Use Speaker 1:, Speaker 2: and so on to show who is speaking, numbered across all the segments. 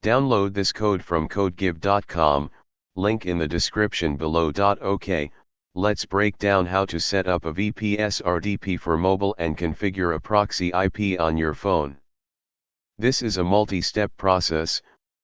Speaker 1: Download this code from codegive.com, link in the description below. OK, let's break down how to set up a VPS RDP for mobile and configure a proxy IP on your phone. This is a multi-step process,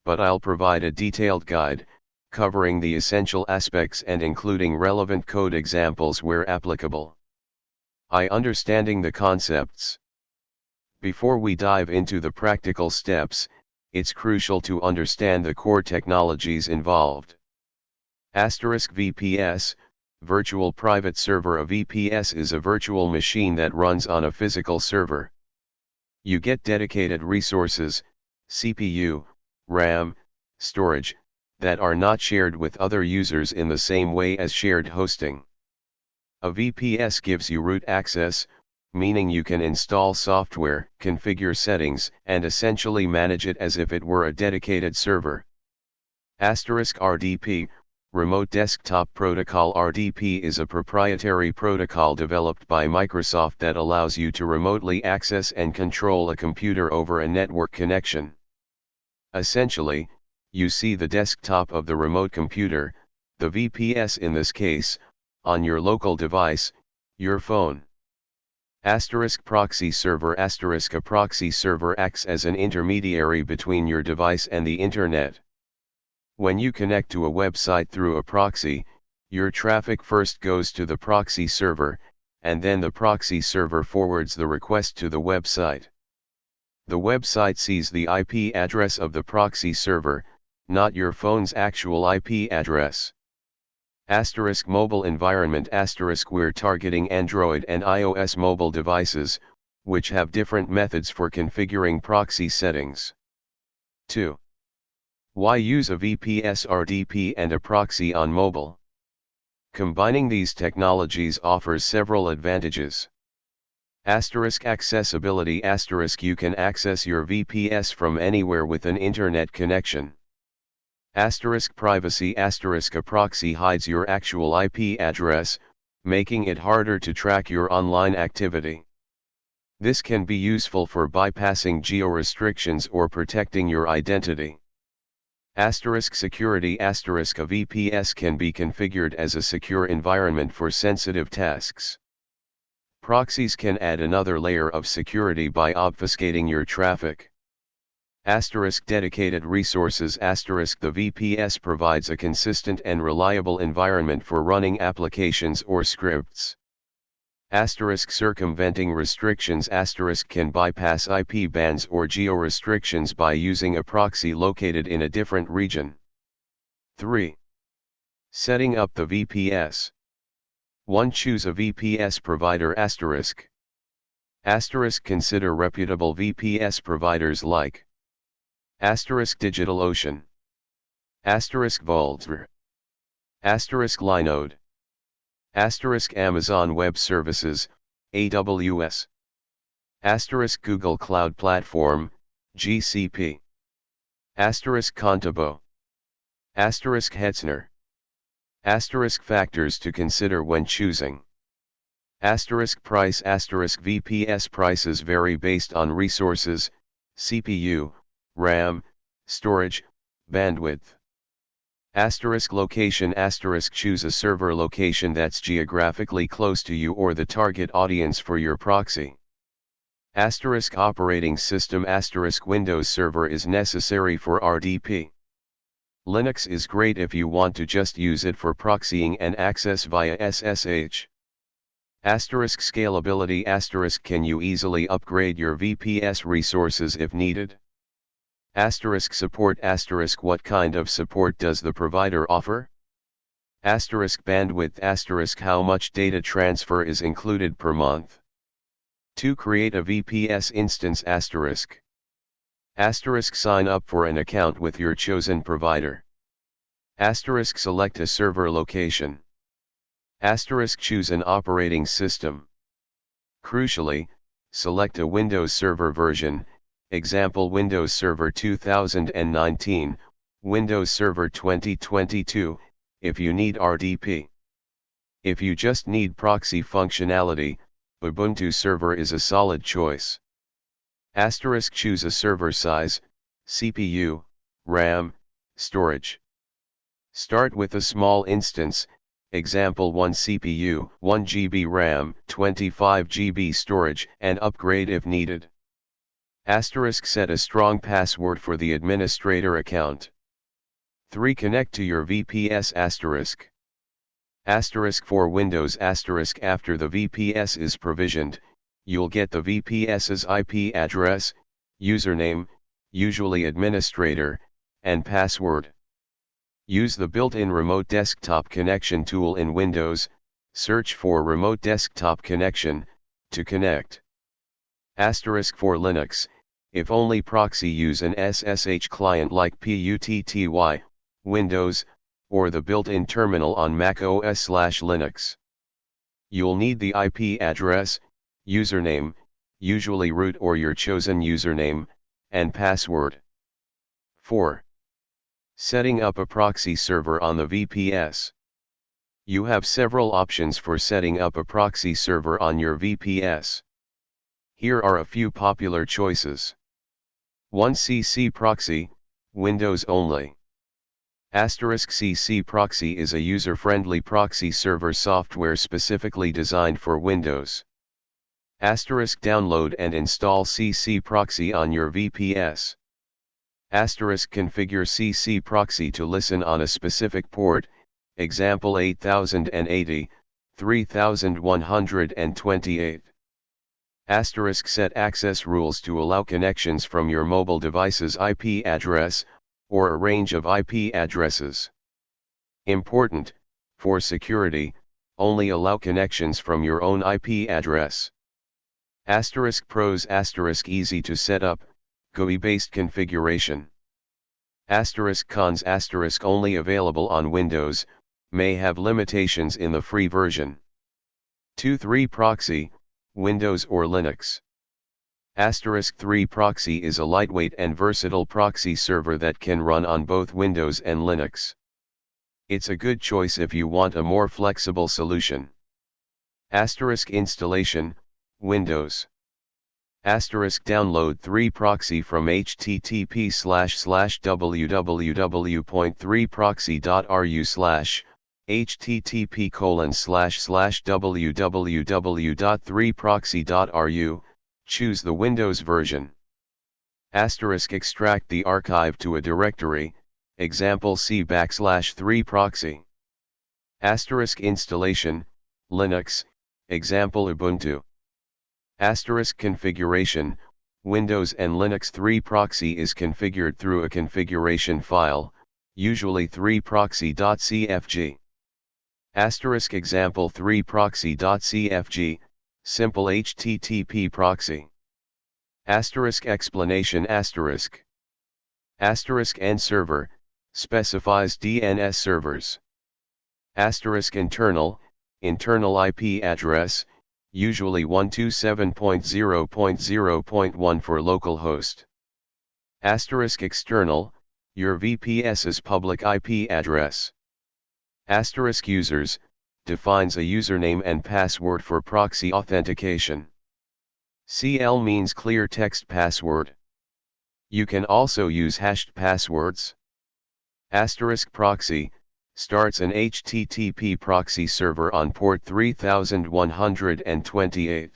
Speaker 1: but I'll provide a detailed guide, covering the essential aspects and including relevant code examples where applicable. Understanding the concepts. Before we dive into the practical steps, it's crucial to understand the core technologies involved. VPS, Virtual Private Server. A VPS is a virtual machine that runs on a physical server. You get dedicated resources, CPU, RAM, storage, that are not shared with other users in the same way as shared hosting. A VPS gives you root access, meaning you can install software, configure settings, and essentially manage it as if it were a dedicated server. RDP, Remote Desktop Protocol. RDP is a proprietary protocol developed by Microsoft that allows you to remotely access and control a computer over a network connection. Essentially, you see the desktop of the remote computer, the VPS in this case, on your local device, your phone. Proxy server. A proxy server acts as an intermediary between your device and the internet. When you connect to a website through a proxy, your traffic first goes to the proxy server, and then the proxy server forwards the request to the website. The website sees the IP address of the proxy server, not your phone's actual IP address. Mobile environment. We're targeting Android and iOS mobile devices, which have different methods for configuring proxy settings. 2. Why use a VPS RDP and a proxy on mobile? Combining these technologies offers several advantages. Accessibility. You can access your VPS from anywhere with an internet connection. Privacy. A proxy hides your actual IP address, making it harder to track your online activity. This can be useful for bypassing geo-restrictions or protecting your identity. Security. A VPS can be configured as a secure environment for sensitive tasks. Proxies can add another layer of security by obfuscating your traffic. Dedicated resources. The VPS provides a consistent and reliable environment for running applications or scripts. Circumventing restrictions. Can bypass IP bans or geo-restrictions by using a proxy located in a different region. 3. Setting up the VPS. 1. Choose a VPS provider. Consider reputable VPS providers like DigitalOcean, Vaultr, Linode, Amazon Web Services, AWS, Google Cloud Platform, GCP, Contabo, Hetzner. Factors to consider when choosing. Price. VPS prices vary based on resources, CPU, RAM, storage, bandwidth. Location. Choose a server location that's geographically close to you or the target audience for your proxy. Operating system. Windows Server is necessary for RDP. Linux is great if you want to just use it for proxying and access via SSH. Scalability. Can you easily upgrade your VPS resources if needed? Support. What kind of support does the provider offer? Bandwidth. How much data transfer is included per month? 2. Create a VPS instance. Sign up for an account with your chosen provider. Select a server location. Choose an operating system. Crucially, select a Windows Server version, example Windows Server 2019, Windows Server 2022, if you need RDP. If you just need proxy functionality, Ubuntu Server is a solid choice. Choose a server size, CPU, RAM, storage. Start with a small instance, example 1 CPU, 1 GB RAM, 25 GB storage, and upgrade if needed. Asterisk set a strong password for the administrator account. 3. Connect to your VPS asterisk. Asterisk for Windows asterisk after the VPS is provisioned, you'll get the VPS's IP address, username, usually administrator, and password. Use the built-in remote desktop connection tool in Windows, search for remote desktop connection, to connect. Asterisk for Linux, if only Proxy use an SSH client like PUTTY, Windows, or the built-in terminal on Mac OS/Linux. You'll need the IP address, username, usually root or your chosen username, and password. 4. Setting up a proxy server on the VPS. You have several options for setting up a proxy server on your VPS. Here are a few popular choices. 1. CC Proxy, Windows only. CC Proxy is a user-friendly proxy server software specifically designed for Windows. Download and install CC Proxy on your VPS. Configure CC Proxy to listen on a specific port, example 8080, 3128. Set access rules to allow connections from your mobile device's IP address, or a range of IP addresses. Important, for security, only allow connections from your own IP address. Pros easy to set up, GUI-based configuration. Cons only available on Windows, may have limitations in the free version. 2-3 Proxy, Windows or Linux. 3 Proxy is a lightweight and versatile proxy server that can run on both Windows and Linux. It's a good choice if you want a more flexible solution. Installation, Windows. Download 3 Proxy from http://www.3proxy.ru/ http://www.3proxy.ru, choose the Windows version. Extract the archive to a directory, example C/3proxy. Installation, Linux, example Ubuntu. Configuration, Windows and Linux 3 Proxy is configured through a configuration file, usually 3proxy.cfg. Example 3proxy.cfg, simple HTTP proxy. Explanation N server, specifies DNS servers. Internal IP address, usually 127.0.0.1 for localhost. External, your VPS's public IP address. Users, defines a username and password for proxy authentication. CL means clear text password. You can also use hashed passwords. Proxy, starts an HTTP proxy server on port 3128.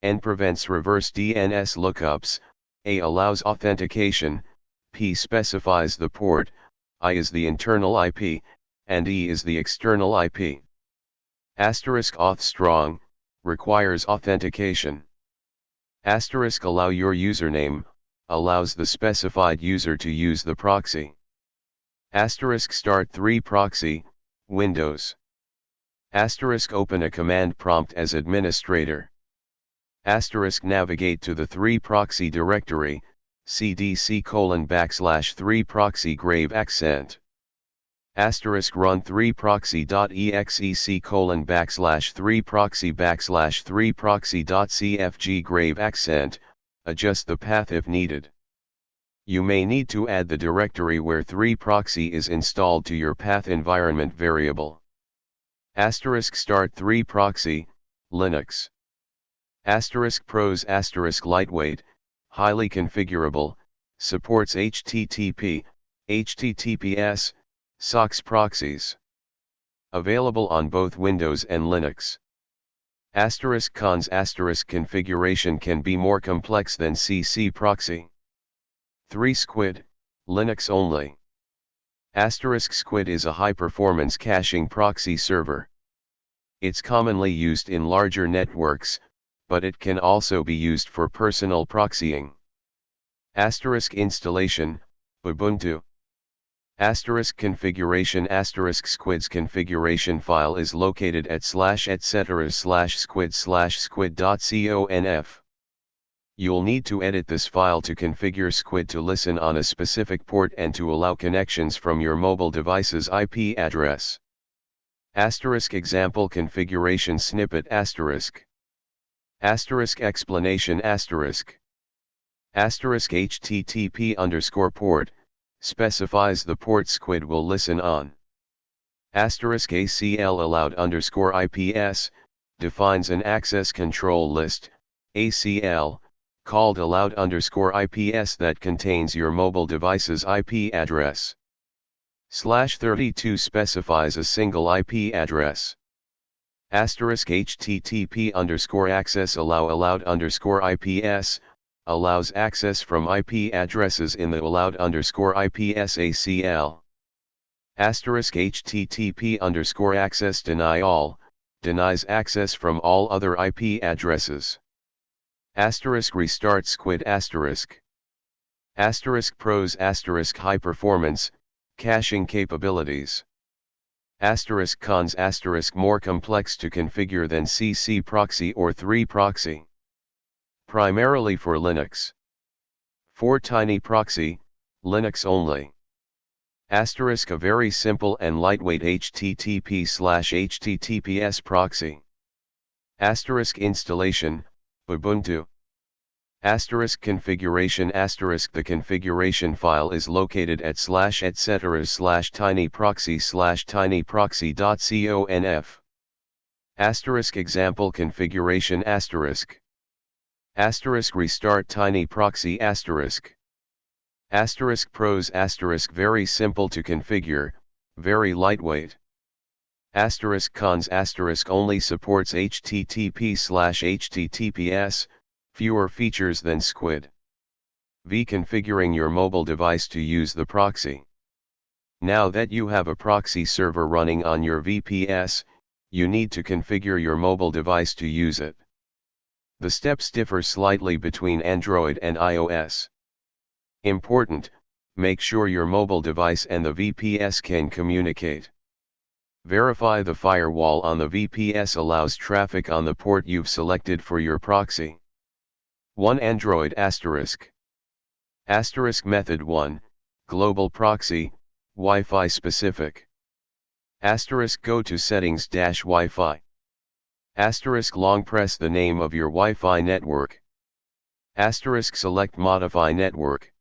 Speaker 1: N prevents reverse DNS lookups, A allows authentication, P specifies the port, I is the internal IP, and E is the external IP. Auth strong, requires authentication. Allow your username, allows the specified user to use the proxy. Start 3 Proxy, Windows. Open a command prompt as administrator. Navigate to the 3 Proxy directory, cdc:/3 Proxy *. Run 3 proxy.exec:/3 proxy/3 proxy.cfg *, adjust the path if needed. You may need to add the directory where 3 Proxy is installed to your path environment variable. Start 3 Proxy, Linux. Pros lightweight, highly configurable, Supports HTTP, HTTPS, SOCKS proxies. Available on both Windows and Linux. Cons configuration can be more complex than CC proxy. 3 Squid, Linux only. Squid is a high-performance caching proxy server. It's commonly used in larger networks, but it can also be used for personal proxying. Installation, Ubuntu. Configuration Squid's configuration file is located at /etc/squid/squid.conf. You'll need to edit this file to configure Squid to listen on a specific port and to allow connections from your mobile device's IP address. Example configuration snippet explanation HTTP_port specifies the port Squid will listen on. ACL allowed_IPS defines an access control list, ACL, called allowed_IPS that contains your mobile device's IP address. /32 specifies a single IP address. HTTP_access allowed_IPS allows access from IP addresses in the allowed_IPS ACL. HTTP_access deny all denies access from all other IP addresses. Restart Squid Pros high performance caching capabilities. Cons more complex to configure than CC proxy or 3 proxy. Primarily for Linux. 4 Tiny proxy, Linux only. A very simple and lightweight HTTP/HTTPS proxy. Installation, Ubuntu. Configuration the configuration file is located at /etc/tinyproxy/tinyproxy.conf. Example configuration restart tiny proxy pros very simple to configure, very lightweight. Cons only supports HTTP/HTTPS, fewer features than Squid. Configuring your mobile device to use the proxy. Now that you have a proxy server running on your VPS, you need to configure your mobile device to use it. The steps differ slightly between Android and iOS. Important, make sure your mobile device and the VPS can communicate. Verify the firewall on the VPS allows traffic on the port you've selected for your proxy. 1 Android Method 1, Global Proxy, Wi-Fi specific. Go to Settings Wi-Fi. Long press the name of your Wi-Fi network. Select Modify Network.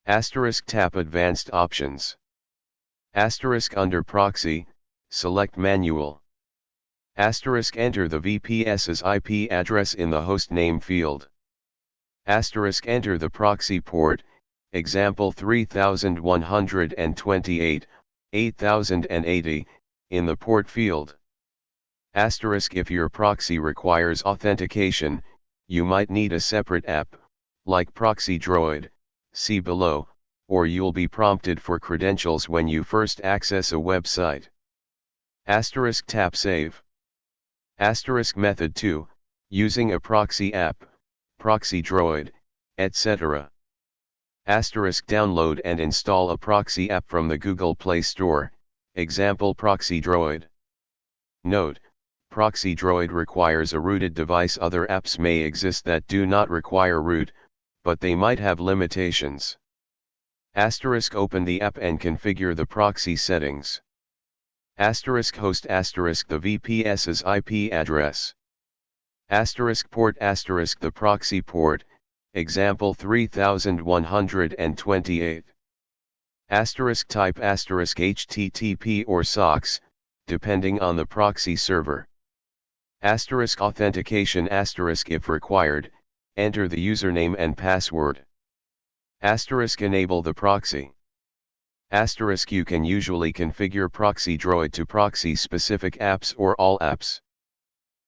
Speaker 1: Tap Advanced Options. Under Proxy, select Manual. Enter the VPS's IP address in the host name field. Enter the proxy port, example 3128, 8080, in the port field. If your proxy requires authentication, you might need a separate app, like Proxy Droid, see below, or you'll be prompted for credentials when you first access a website. Tap Save. Method 2, using a proxy app, Proxy Droid, etc. Download and install a proxy app from the Google Play Store, example Proxy Droid. Note, Proxy Droid requires a rooted device. Other apps may exist that do not require root, but they might have limitations. Open the app and configure the proxy settings. Host the VPS's IP address. Port the proxy port, example 3128. Type HTTP or SOCKS, depending on the proxy server. Authentication if required, enter the username and password. Asterisk enable the proxy. Asterisk you can usually configure proxy droid to proxy specific apps or all apps.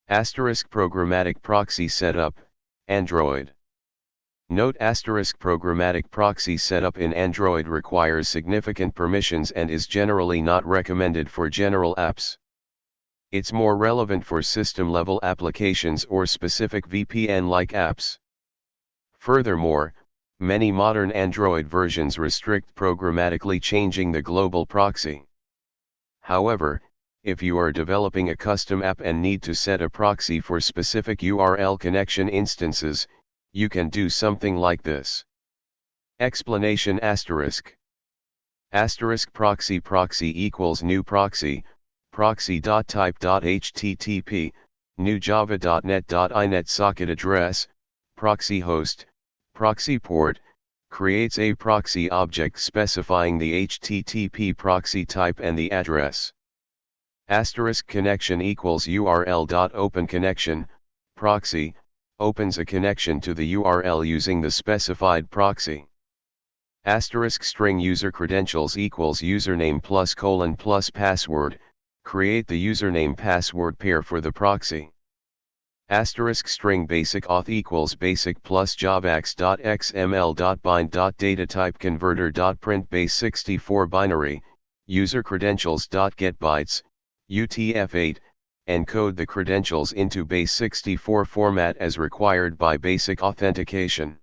Speaker 1: Asterisk programmatic proxy setup, Android. Note asterisk programmatic proxy setup in Android requires significant permissions and is generally not recommended for general apps. It's more relevant for system-level applications or specific VPN-like apps. Furthermore, many modern Android versions restrict programmatically changing the global proxy. However, if you are developing a custom app and need to set a proxy for specific URL connection instances, you can do something like this. Explanation asterisk. Asterisk proxy equals new proxy, proxy.type.http, new java.net.inet socket address, proxy host, proxy port, creates a proxy object specifying the HTTP proxy type and the address. Asterisk connection equals url.openConnection, proxy, opens a connection to the URL using the specified proxy. Asterisk string user credentials equals username plus colon plus password, create the username password pair for the proxy. Asterisk string basic auth equals basic plus javax.xml.bind.datatype converter.print base64 binary, user credentials.get bytes, UTF-8, encode the credentials into base64 format as required by basic authentication.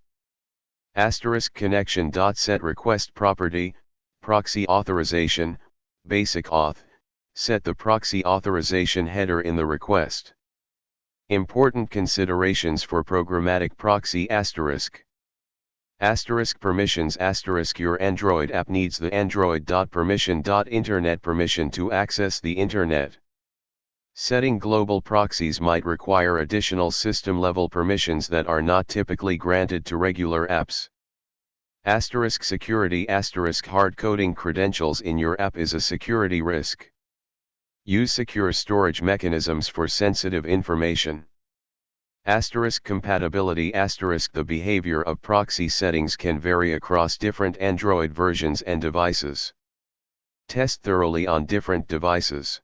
Speaker 1: Asterisk connection.set request property, proxy authorization, basic auth, set the proxy authorization header in the request. Important considerations for programmatic proxy asterisk. Asterisk permissions asterisk your Android app needs the android.permission.internet permission to access the internet. Setting global proxies might require additional system-level permissions that are not typically granted to regular apps. Asterisk security asterisk hard-coding credentials in your app is a security risk. Use secure storage mechanisms for sensitive information. Asterisk compatibility asterisk the behavior of proxy settings can vary across different Android versions and devices. Test thoroughly on different devices.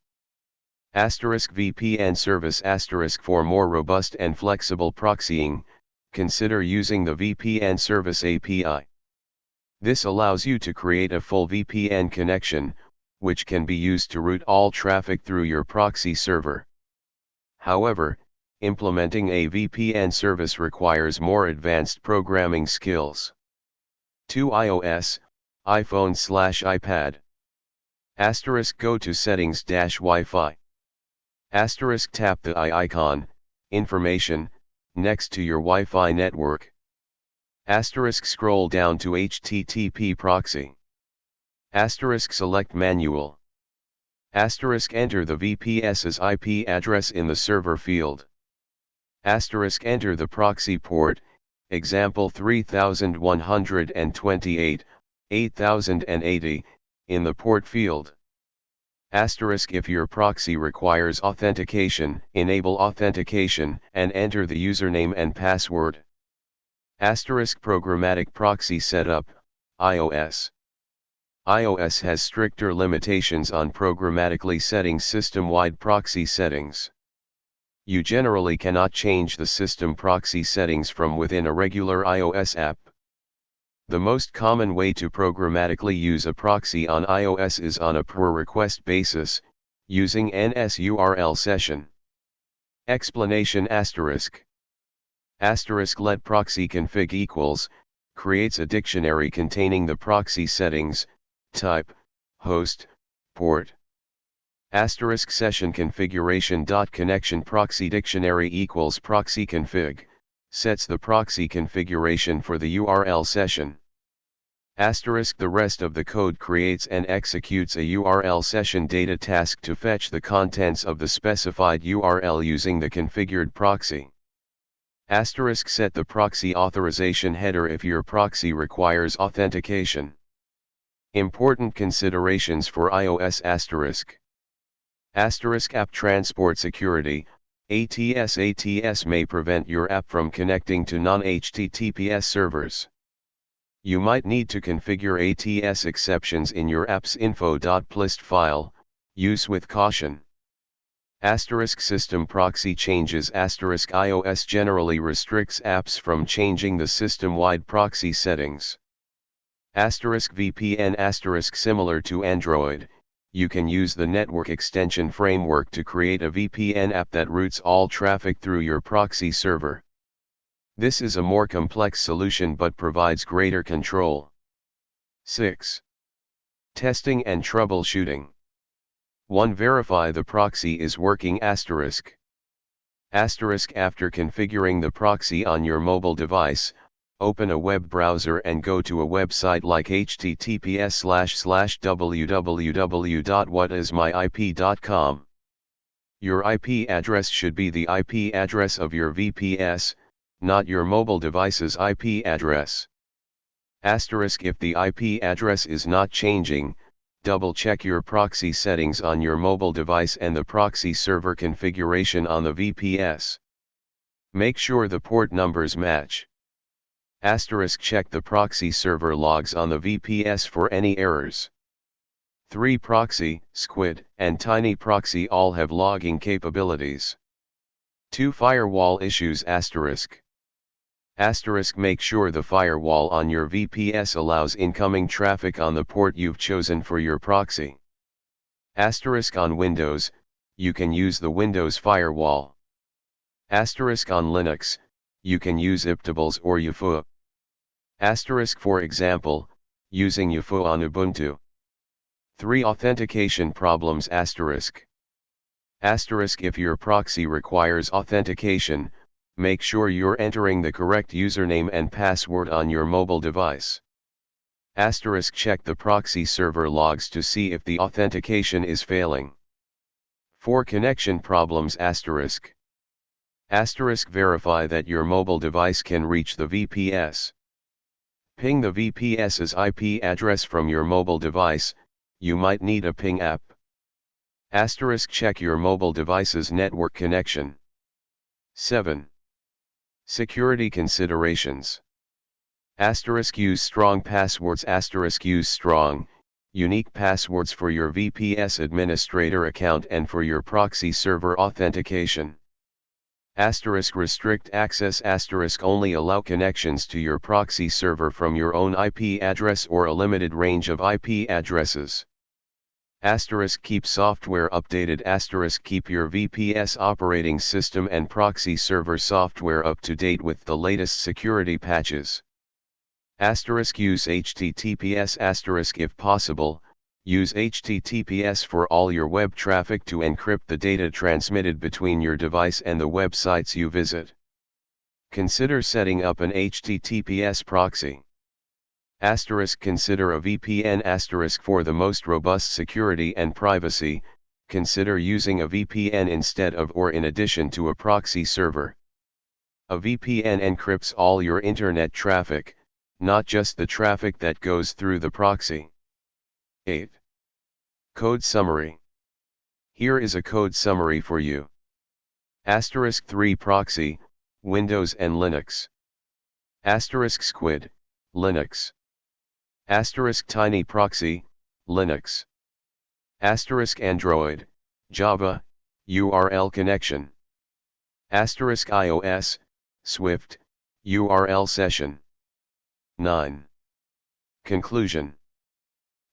Speaker 1: Asterisk VPN service asterisk for more robust and flexible proxying, consider using the VPN service API. This allows you to create a full VPN connection, which can be used to route all traffic through your proxy server. However, implementing a VPN service requires more advanced programming skills. To iOS, iPhone/iPad. Asterisk go to settings-Wi-Fi. Asterisk tap the icon, information, next to your Wi-Fi network. Asterisk scroll down to HTTP proxy. Asterisk select manual. Asterisk enter the VPS's IP address in the server field. Asterisk enter the proxy port, example 3128, 8080, in the port field. Asterisk if your proxy requires authentication, enable authentication and enter the username and password. Asterisk programmatic proxy setup, iOS. iOS has stricter limitations on programmatically setting system-wide proxy settings. You generally cannot change the system proxy settings from within a regular iOS app. The most common way to programmatically use a proxy on iOS is on a per-request basis, using NSURL session. Explanation asterisk. Asterisk let proxy config equals, creates a dictionary containing the proxy settings, type, host, port. Asterisk session configuration. Connection proxy dictionary equals proxy config, sets the proxy configuration for the URL session. Asterisk the rest of the code creates and executes a URL session data task to fetch the contents of the specified URL using the configured proxy. Asterisk set the proxy authorization header if your proxy requires authentication. Important considerations for iOS asterisk. Asterisk app transport security, ATS may prevent your app from connecting to non-HTTPS servers. You might need to configure ATS exceptions in your appsinfo.plist file. Use with caution. System proxy changes. iOS generally restricts apps from changing the system-wide proxy settings. VPN. Similar to Android, you can use the network extension framework to create a VPN app that routes all traffic through your proxy server. This is a more complex solution but provides greater control. 6. Testing and troubleshooting. 1. Verify the proxy is working. After configuring the proxy on your mobile device, open a web browser and go to a website like https://www.whatismyip.com. Your IP address should be the IP address of your VPS, not your mobile device's IP address. If the IP address is not changing, double-check your proxy settings on your mobile device and the proxy server configuration on the VPS. Make sure the port numbers match. Check the proxy server logs on the VPS for any errors. 3. Proxy, Squid, and Tiny Proxy all have logging capabilities. 2. Firewall issues. Make sure the firewall on your VPS allows incoming traffic on the port you've chosen for your proxy. On Windows, you can use the Windows firewall. On Linux, you can use iptables or UFO. For example, using UFO on Ubuntu. 3. Authentication problems. If your proxy requires authentication, make sure you're entering the correct username and password on your mobile device. Check the proxy server logs to see if the authentication is failing. 4. Connection problems. Verify that your mobile device can reach the VPS. Ping the VPS's IP address from your mobile device. You might need a ping app. Check your mobile device's network connection. 7. Security considerations. Use strong passwords. Use strong, unique passwords for your VPS administrator account and for your proxy server authentication. Restrict access. Only allow connections to your proxy server from your own IP address or a limited range of IP addresses. Keep software updated. Keep your VPS operating system and proxy server software up to date with the latest security patches. Use HTTPS. If possible, use HTTPS for all your web traffic to encrypt the data transmitted between your device and the websites you visit. Consider setting up an HTTPS proxy. Consider a VPN. For the most robust security and privacy, consider using a VPN instead of or in addition to a proxy server. A VPN encrypts all your internet traffic, not just the traffic that goes through the proxy. 8. Code summary. Here is a code summary for you. 3. Proxy, Windows and Linux. Squid, Linux. Tiny Proxy, Linux. Android, Java, URL connection. iOS, Swift, URL session. 9. Conclusion.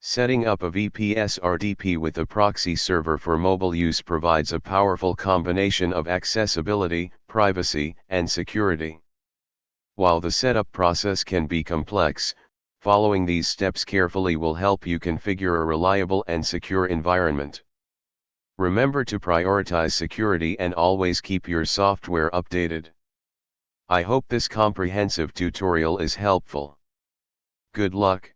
Speaker 1: Setting up a VPS RDP with a proxy server for mobile use provides a powerful combination of accessibility, privacy, and security. While the setup process can be complex, following these steps carefully will help you configure a reliable and secure environment. Remember to prioritize security and always keep your software updated. I hope this comprehensive tutorial is helpful. Good luck.